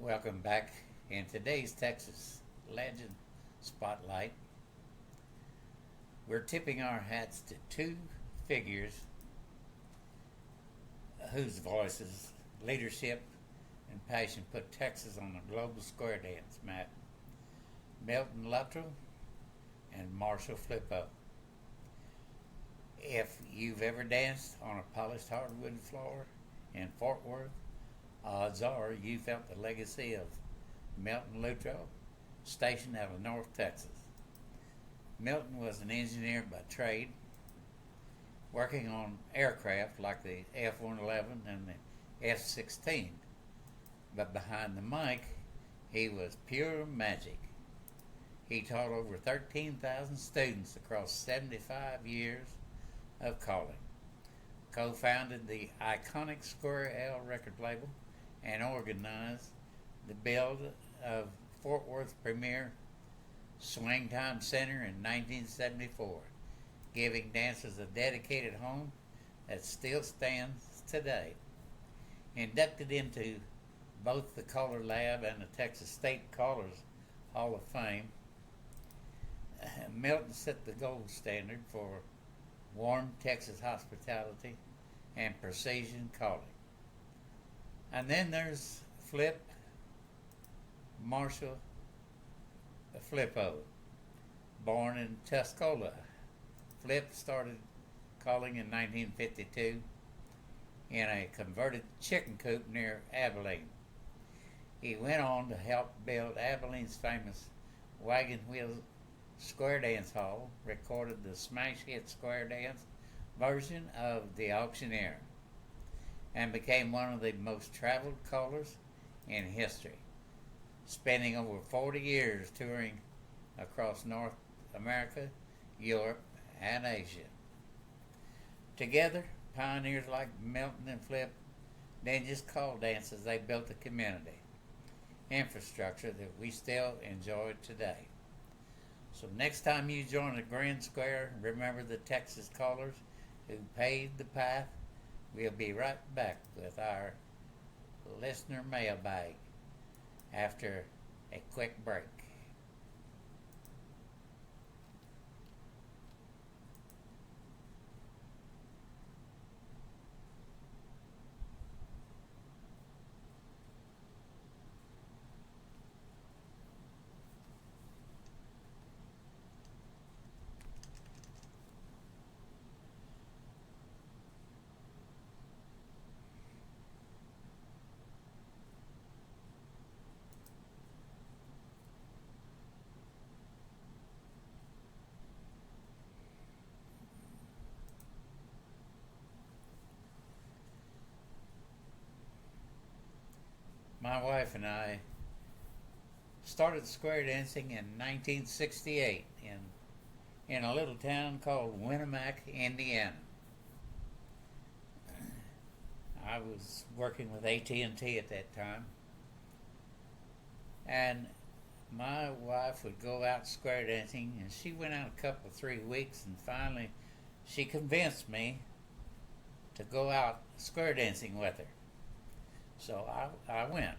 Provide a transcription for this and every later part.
Welcome back. In today's Texas Legend Spotlight, we're tipping our hats to two figures whose voices, leadership, and passion put Texas on the global square dance map: Milton Luttrell and Marshall Flippo. If you've ever danced on a polished hardwood floor in Fort Worth, odds are you felt the legacy of Milton Luttrell, stationed out of North Texas. Milton was an engineer by trade, working on aircraft like the F-111 and the F-16. But behind the mic, he was pure magic. He taught over 13,000 students across 75 years of calling, co-founded the iconic Square L record label, and organized the build of Fort Worth's premier Swing Time Center in 1974, giving dancers a dedicated home that still stands today. Inducted into both the Caller Lab and the Texas State Callers Hall of Fame, Milton set the gold standard for warm Texas hospitality and precision calling. And then there's Marshall Flippo, born in Tuscola. Flip started calling in 1952 in a converted chicken coop near Abilene. He went on to help build Abilene's famous Wagon Wheel Square Dance Hall, recorded the smash hit square dance version of The Auctioneer, and became one of the most traveled callers in history, spending over 40 years touring across North America, Europe, and Asia. Together, pioneers like Milton and Flip didn't just call dances, they built a community infrastructure that we still enjoy today. So next time you join the Grand Square, remember the Texas callers who paved the path. We'll be right back with our listener mailbag after a quick break. My wife and I started square dancing in 1968 in a little town called Winamac, Indiana. I was working with AT&T at that time, and my wife would go out square dancing, and she went out a couple 3 weeks, and finally she convinced me to go out square dancing with her. So I went.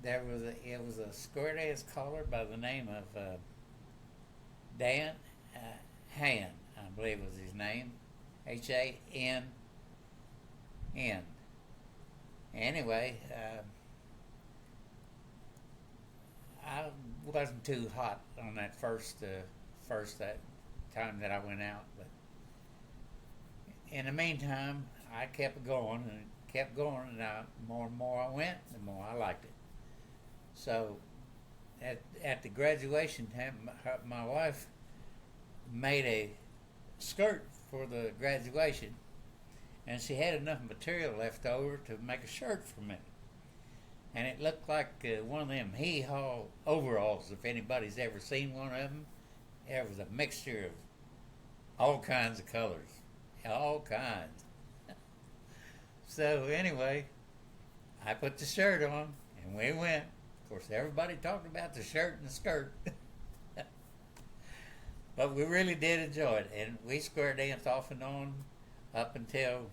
It was a square dance caller by the name of Dan Han, I believe was his name, Hann. Anyway, I wasn't too hot on that first that time that I went out, but in the meantime, I kept going and more and more I went, the more I liked it. So, at the graduation time, my wife made a skirt for the graduation, and she had enough material left over to make a shirt for me. And it looked like one of them hee-haw overalls, if anybody's ever seen one of them. It was a mixture of all kinds of colors, all kinds. So anyway, I put the shirt on, and we went. Of course, everybody talked about the shirt and the skirt. But we really did enjoy it, and we square danced off and on up until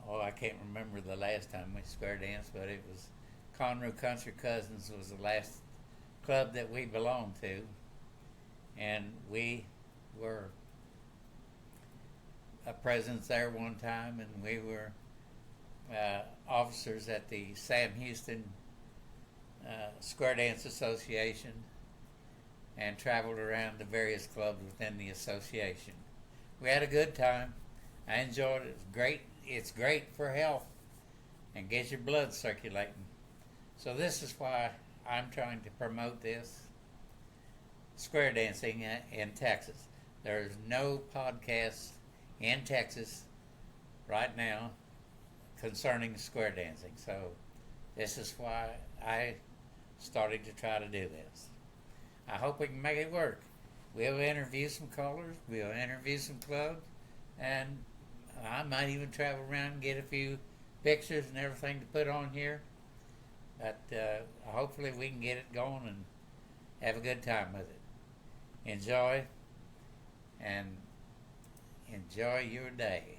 oh, I can't remember the last time we square danced, but it was Conroe Country Cousins was the last club that we belonged to, and we were a presence there one time, and we were officers at the Sam Houston Square Dance Association, and traveled around the various clubs within the association. We had a good time. I enjoyed it. It was great. It's great for health and gets your blood circulating. So this is why I'm trying to promote this square dancing in Texas. There's no podcast in Texas right now concerning square dancing. So this is why I started to try to do this. I hope we can make it work. We'll interview some callers, we'll interview some clubs, and I might even travel around and get a few pictures and everything to put on here. But hopefully we can get it going and have a good time with it. Enjoy, and enjoy your day.